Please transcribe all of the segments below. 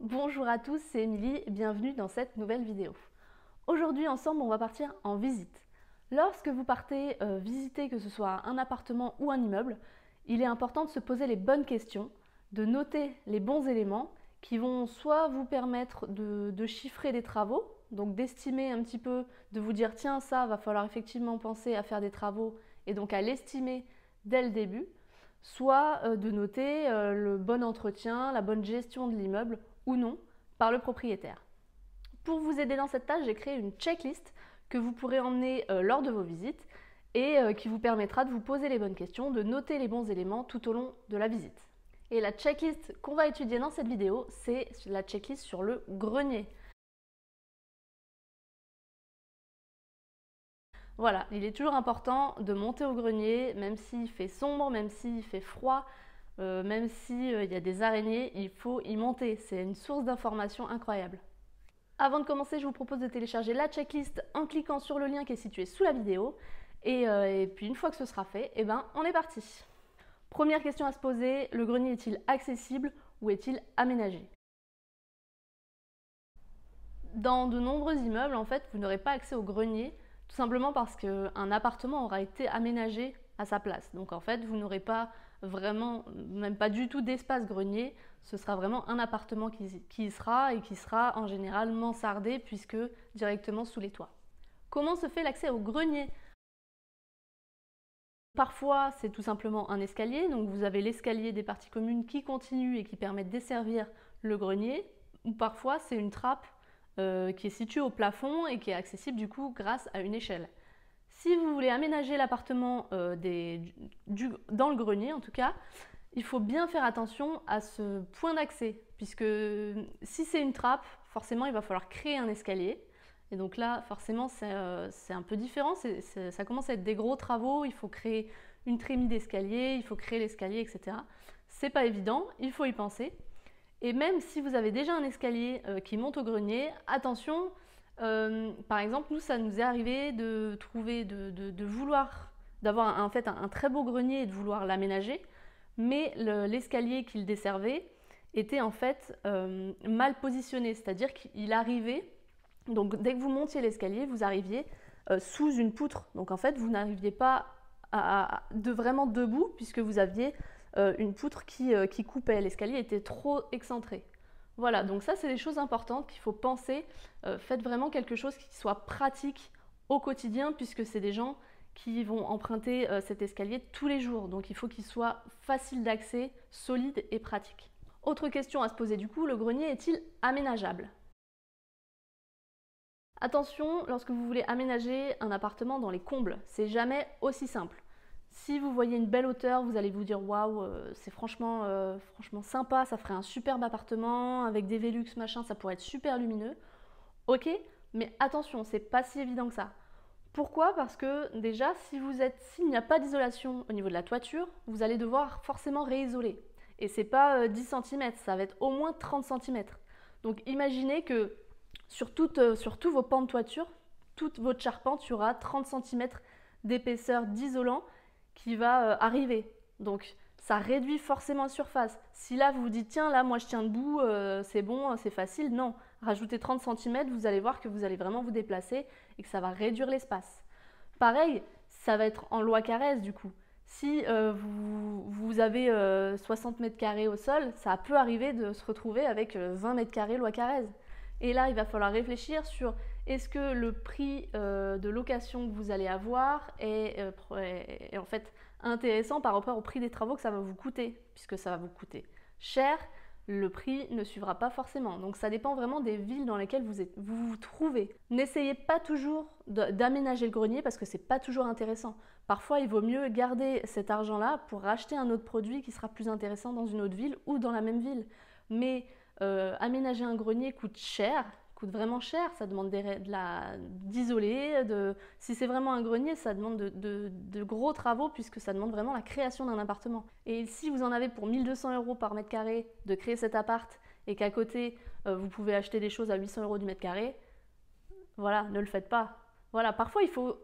Bonjour à tous, c'est Émilie et bienvenue dans cette nouvelle vidéo. Aujourd'hui ensemble on va partir en visite. Lorsque vous partez visiter que ce soit un appartement ou un immeuble, il est important de se poser les bonnes questions, de noter les bons éléments qui vont soit vous permettre de chiffrer des travaux, donc d'estimer un petit peu, de vous dire tiens ça va falloir effectivement penser à faire des travaux et donc à l'estimer dès le début, soit de noter le bon entretien, la bonne gestion de l'immeuble ou non par le propriétaire. Pour vous aider dans cette tâche, j'ai créé une checklist que vous pourrez emmener lors de vos visites et qui vous permettra de vous poser les bonnes questions, de noter les bons éléments tout au long de la visite. Et la checklist qu'on va étudier dans cette vidéo, c'est la checklist sur le grenier. Voilà, il est toujours important de monter au grenier, même s'il fait sombre, même s'il fait froid, même s'il y a des araignées, il faut y monter. C'est une source d'information incroyable. Avant de commencer, je vous propose de télécharger la checklist en cliquant sur le lien qui est situé sous la vidéo. Et puis une fois que ce sera fait, on est parti. Première question à se poser, le grenier est-il accessible ou est-il aménagé? Dans de nombreux immeubles, en fait, vous n'aurez pas accès au grenier, tout simplement parce qu'un appartement aura été aménagé à sa place. Donc en fait, vous n'aurez pas vraiment, même pas du tout d'espace grenier, ce sera vraiment un appartement qui y sera et qui sera en général mansardé puisque directement sous les toits. Comment se fait l'accès au grenier? Parfois, c'est tout simplement un escalier, donc vous avez l'escalier des parties communes qui continue et qui permet de desservir le grenier, ou parfois c'est une trappe qui est située au plafond et qui est accessible du coup grâce à une échelle. Si vous voulez aménager l'appartement dans le grenier en tout cas, il faut bien faire attention à ce point d'accès, puisque si c'est une trappe, forcément il va falloir créer un escalier. Et donc là, forcément, c'est un peu différent. Ça commence à être des gros travaux. Il faut créer une trémie d'escalier, il faut créer l'escalier, etc. C'est pas évident, il faut y penser. Et même si vous avez déjà un escalier qui monte au grenier, attention, par exemple, nous, ça nous est arrivé de trouver, de vouloir, d'avoir en fait un très beau grenier et de vouloir l'aménager, mais l'escalier qu'il desservait était en fait mal positionné, c'est-à-dire qu'il arrivait, donc dès que vous montiez l'escalier, vous arriviez sous une poutre, donc en fait vous n'arriviez pas vraiment debout puisque vous aviez une poutre qui coupait, l'escalier était trop excentré. Voilà, donc ça c'est des choses importantes qu'il faut penser. Faites vraiment quelque chose qui soit pratique au quotidien puisque c'est des gens qui vont emprunter cet escalier tous les jours. Donc il faut qu'il soit facile d'accès, solide et pratique. Autre question à se poser du coup, le grenier est-il aménageable? Attention, lorsque vous voulez aménager un appartement dans les combles, c'est jamais aussi simple. Si vous voyez une belle hauteur, vous allez vous dire waouh, c'est franchement sympa, ça ferait un superbe appartement avec des Velux machin, ça pourrait être super lumineux. Ok, mais attention, c'est pas si évident que ça. Pourquoi? Parce que déjà, s'il n'y a pas d'isolation au niveau de la toiture, vous allez devoir forcément réisoler. Et c'est pas 10 cm, ça va être au moins 30 cm. Donc imaginez que sur tous vos pans de toiture, toute votre charpente, il y aura 30 cm d'épaisseur d'isolant qui va arriver. Donc ça réduit forcément la surface. Si là vous vous dites tiens là moi je tiens debout, c'est bon, c'est facile, non. Rajoutez 30 cm, vous allez voir que vous allez vraiment vous déplacer et que ça va réduire l'espace. Pareil, ça va être en loi Carrez du coup. Si vous avez 60 mètres carrés au sol, ça peut arriver de se retrouver avec 20 mètres carrés loi Carrez. Et là, il va falloir réfléchir sur est-ce que le prix de location que vous allez avoir est en fait intéressant par rapport au prix des travaux que ça va vous coûter, puisque ça va vous coûter cher, le prix ne suivra pas forcément. Donc ça dépend vraiment des villes dans lesquelles vous vous trouvez. N'essayez pas toujours d'aménager le grenier parce que c'est pas toujours intéressant. Parfois, il vaut mieux garder cet argent-là pour racheter un autre produit qui sera plus intéressant dans une autre ville ou dans la même ville. Mais aménager un grenier coûte cher, coûte vraiment cher, ça demande d'isoler, si c'est vraiment un grenier, ça demande de gros travaux puisque ça demande vraiment la création d'un appartement. Et si vous en avez pour 1200 € par mètre carré de créer cet appart et qu'à côté vous pouvez acheter des choses à 800 € du mètre carré, voilà, ne le faites pas. Voilà, parfois il faut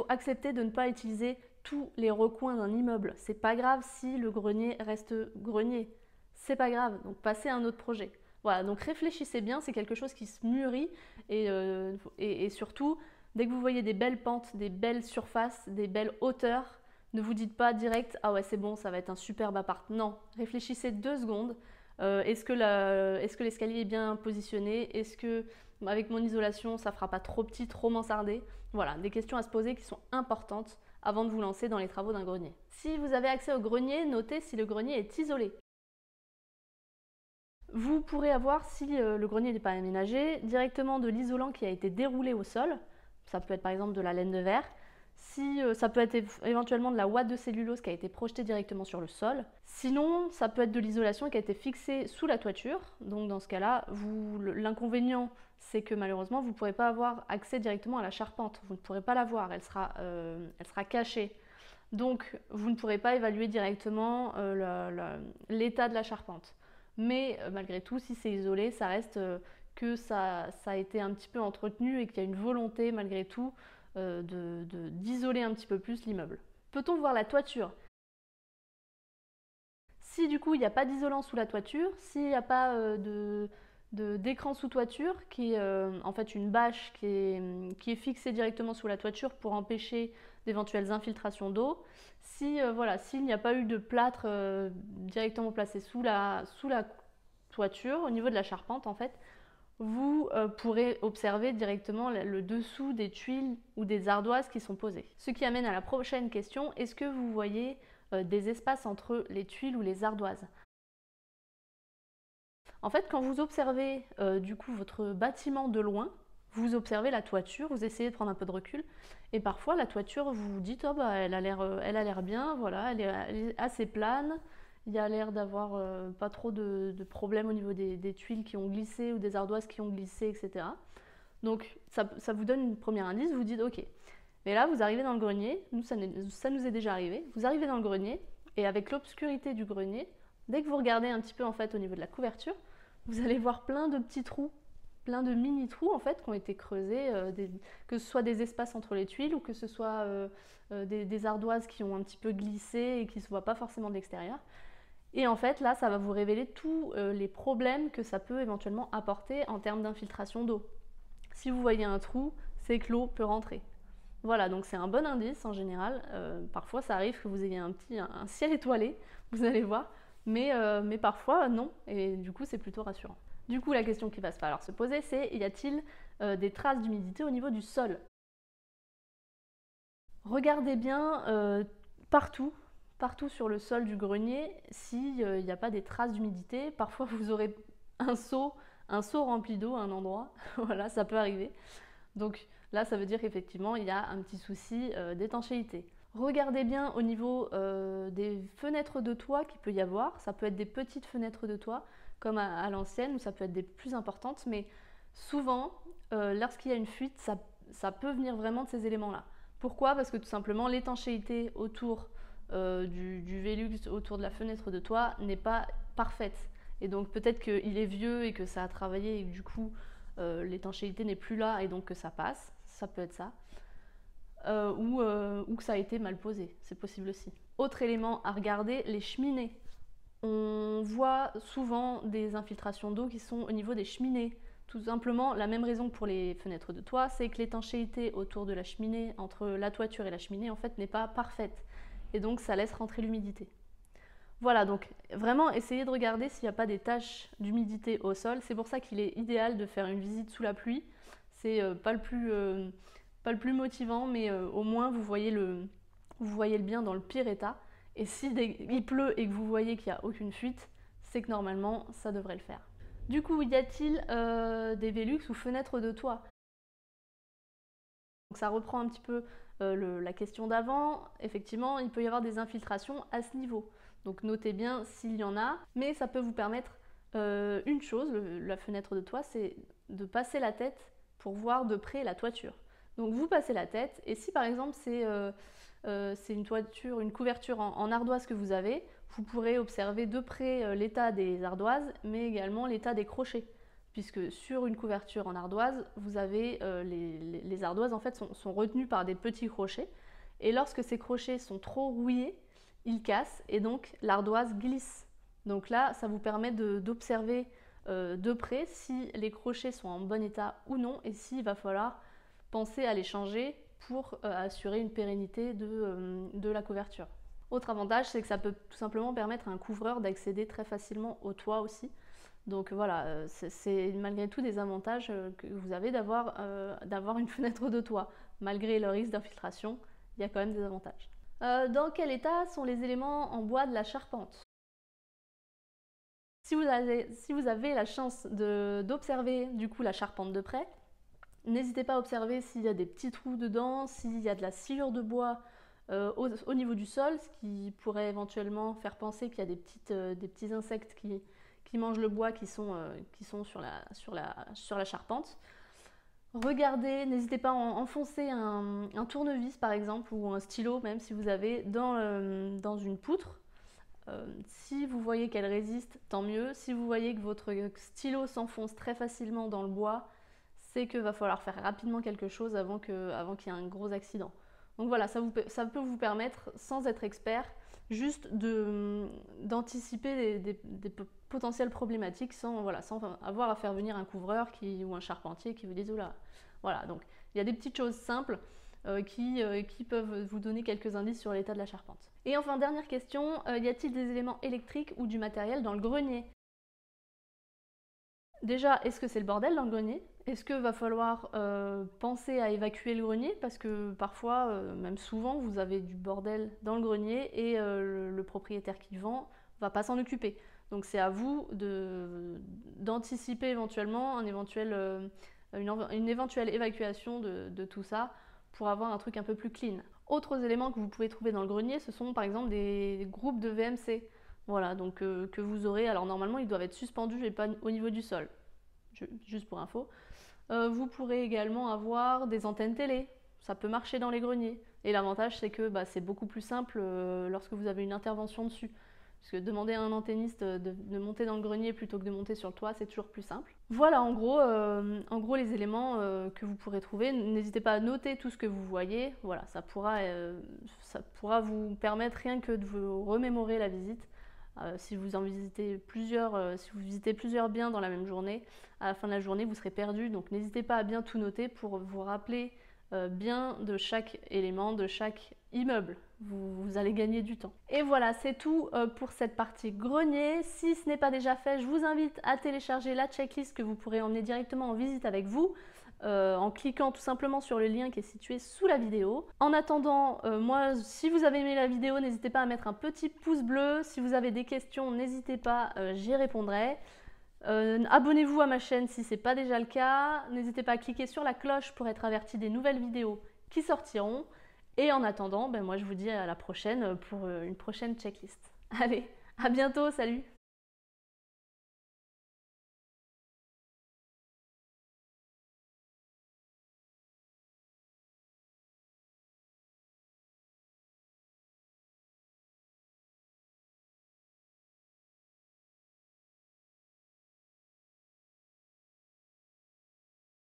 accepter de ne pas utiliser tous les recoins d'un immeuble. C'est pas grave si le grenier reste grenier. C'est pas grave, donc passez à un autre projet. Voilà, donc réfléchissez bien, c'est quelque chose qui se mûrit et surtout, dès que vous voyez des belles pentes, des belles surfaces, des belles hauteurs, ne vous dites pas direct « Ah ouais, c'est bon, ça va être un superbe appart ». Non, réfléchissez 2 secondes. Est-ce que l'escalier est bien positionné? Est-ce que avec mon isolation, ça ne fera pas trop petit, trop mansardé? Voilà, des questions à se poser qui sont importantes avant de vous lancer dans les travaux d'un grenier. Si vous avez accès au grenier, notez si le grenier est isolé. Vous pourrez avoir, si le grenier n'est pas aménagé, directement de l'isolant qui a été déroulé au sol. Ça peut être par exemple de la laine de verre. Ça peut être éventuellement de la ouate de cellulose qui a été projetée directement sur le sol. Sinon, ça peut être de l'isolation qui a été fixée sous la toiture. Donc dans ce cas-là, l'inconvénient, c'est que malheureusement, vous ne pourrez pas avoir accès directement à la charpente. Vous ne pourrez pas la voir, elle sera cachée. Donc vous ne pourrez pas évaluer directement l'état de la charpente. Mais malgré tout, si c'est isolé, ça reste que ça a été un petit peu entretenu et qu'il y a une volonté malgré tout d'isoler un petit peu plus l'immeuble. Peut-on voir la toiture? Si du coup il n'y a pas d'isolant sous la toiture, s'il n'y a pas d'écran sous toiture, qui est en fait une bâche qui est fixée directement sous la toiture pour empêcher d'éventuelles infiltrations d'eau, s'il n'y a pas eu de plâtre directement placé sous la toiture, au niveau de la charpente en fait, vous pourrez observer directement le dessous des tuiles ou des ardoises qui sont posées. Ce qui amène à la prochaine question, est-ce que vous voyez des espaces entre les tuiles ou les ardoises? En fait, quand vous observez du coup votre bâtiment de loin, vous observez la toiture, vous essayez de prendre un peu de recul, et parfois la toiture, vous vous dites oh bah elle a l'air bien, voilà, elle est assez plane. Il y a l'air d'avoir pas trop de problèmes au niveau des tuiles qui ont glissé ou des ardoises qui ont glissé, etc. Donc ça vous donne une première indice, vous vous dites ok. Mais là, vous arrivez dans le grenier, ça nous est déjà arrivé, vous arrivez dans le grenier et avec l'obscurité du grenier, dès que vous regardez un petit peu en fait au niveau de la couverture, vous allez voir plein de petits trous, plein de mini trous en fait qui ont été creusés, que ce soit des espaces entre les tuiles ou que ce soit des ardoises qui ont un petit peu glissé et qui ne se voient pas forcément de l'extérieur. Et en fait, là, ça va vous révéler tous les problèmes que ça peut éventuellement apporter en termes d'infiltration d'eau. Si vous voyez un trou, c'est que l'eau peut rentrer. Voilà, donc c'est un bon indice en général. Parfois, ça arrive que vous ayez un ciel étoilé, vous allez voir, mais parfois, non. Et du coup, c'est plutôt rassurant. Du coup, la question qu'il va falloir se poser, c'est y a-t-il des traces d'humidité au niveau du sol? Regardez bien partout sur le sol du grenier s'il n'y a pas des traces d'humidité. Parfois vous aurez un seau rempli d'eau à un endroit, voilà, ça peut arriver. Donc là ça veut dire qu'effectivement il y a un petit souci d'étanchéité. Regardez bien au niveau des fenêtres de toit qu'il peut y avoir. Ça peut être des petites fenêtres de toit comme à l'ancienne ou ça peut être des plus importantes, mais souvent lorsqu'il y a une fuite, ça peut venir vraiment de ces éléments-là. Pourquoi? Parce que tout simplement l'étanchéité autour du Velux, autour de la fenêtre de toit, n'est pas parfaite. Et donc peut-être qu'il est vieux et que ça a travaillé et que du coup l'étanchéité n'est plus là et donc que ça passe. Ça peut être ça. Ou que ça a été mal posé, c'est possible aussi. Autre élément à regarder, les cheminées. On voit souvent des infiltrations d'eau qui sont au niveau des cheminées. Tout simplement, la même raison que pour les fenêtres de toit, c'est que l'étanchéité autour de la cheminée, entre la toiture et la cheminée, en fait, n'est pas parfaite. Et donc, ça laisse rentrer l'humidité. Voilà, donc vraiment, essayez de regarder s'il n'y a pas des taches d'humidité au sol. C'est pour ça qu'il est idéal de faire une visite sous la pluie. C'est pas le plus motivant, mais au moins, vous voyez le bien dans le pire état. Et si il pleut et que vous voyez qu'il n'y a aucune fuite, c'est que normalement, ça devrait le faire. Du coup, y a-t-il des Velux ou fenêtres de toit? Donc ça reprend un petit peu la question d'avant. Effectivement, il peut y avoir des infiltrations à ce niveau. Donc notez bien s'il y en a. Mais ça peut vous permettre une chose, la fenêtre de toit, c'est de passer la tête pour voir de près la toiture. Donc vous passez la tête et si par exemple c'est une toiture, une couverture en ardoise que vous avez, vous pourrez observer de près l'état des ardoises, mais également l'état des crochets. Puisque sur une couverture en ardoise, vous avez les ardoises en fait sont retenues par des petits crochets. Et lorsque ces crochets sont trop rouillés, ils cassent et donc l'ardoise glisse. Donc là, ça vous permet d'observer de près si les crochets sont en bon état ou non et s'il va falloir penser à les changer pour assurer une pérennité de la couverture. Autre avantage, c'est que ça peut tout simplement permettre à un couvreur d'accéder très facilement au toit aussi. Donc voilà, c'est malgré tout des avantages que vous avez d'avoir une fenêtre de toit. Malgré le risque d'infiltration, il y a quand même des avantages. Dans quel état sont les éléments en bois de la charpente? Si vous avez la chance d'observer du coup la charpente de près, n'hésitez pas à observer s'il y a des petits trous dedans, s'il y a de la sciure de bois au niveau du sol, ce qui pourrait éventuellement faire penser qu'il y a des petits insectes qui mangent le bois qui sont sur la charpente. Regardez, n'hésitez pas à enfoncer un tournevis par exemple ou un stylo même si vous avez dans une poutre. Si vous voyez qu'elle résiste, tant mieux. Si vous voyez que votre stylo s'enfonce très facilement dans le bois, c'est qu'il va falloir faire rapidement quelque chose avant qu'il y ait un gros accident. Donc voilà, ça peut vous permettre, sans être expert, juste d'anticiper des potentielles problématiques sans avoir à faire venir un couvreur ou un charpentier qui vous dise oula. Voilà, donc il y a des petites choses simples qui peuvent vous donner quelques indices sur l'état de la charpente. Et enfin, dernière question, y a-t-il des éléments électriques ou du matériel dans le grenier? Déjà, est-ce que c'est le bordel dans le grenier? Est-ce qu'il va falloir penser à évacuer le grenier? Parce que parfois, même souvent, vous avez du bordel dans le grenier et le propriétaire qui vend va pas s'en occuper. Donc c'est à vous d'anticiper éventuellement une éventuelle évacuation de tout ça pour avoir un truc un peu plus clean. Autres éléments que vous pouvez trouver dans le grenier, ce sont par exemple des groupes de VMC. Voilà, donc que vous aurez, alors normalement ils doivent être suspendus et pas au niveau du sol, juste pour info. Vous pourrez également avoir des antennes télé, ça peut marcher dans les greniers. Et l'avantage c'est que c'est beaucoup plus simple lorsque vous avez une intervention dessus. Parce que demander à un antenniste de monter dans le grenier plutôt que de monter sur le toit, c'est toujours plus simple. Voilà en gros les éléments que vous pourrez trouver. N'hésitez pas à noter tout ce que vous voyez. Voilà, ça pourra vous permettre rien que de vous remémorer la visite. Si vous visitez plusieurs biens dans la même journée, à la fin de la journée, vous serez perdu. Donc n'hésitez pas à bien tout noter pour vous rappeler bien de chaque élément, de chaque immeuble. Vous allez gagner du temps. Et voilà, c'est tout pour cette partie grenier. Si ce n'est pas déjà fait, je vous invite à télécharger la checklist que vous pourrez emmener directement en visite avec vous. En cliquant tout simplement sur le lien qui est situé sous la vidéo. En attendant, moi, si vous avez aimé la vidéo, n'hésitez pas à mettre un petit pouce bleu. Si vous avez des questions, n'hésitez pas, j'y répondrai. Abonnez-vous à ma chaîne si ce n'est pas déjà le cas. N'hésitez pas à cliquer sur la cloche pour être averti des nouvelles vidéos qui sortiront. Et en attendant, moi je vous dis à la prochaine pour une prochaine checklist. Allez, à bientôt, salut!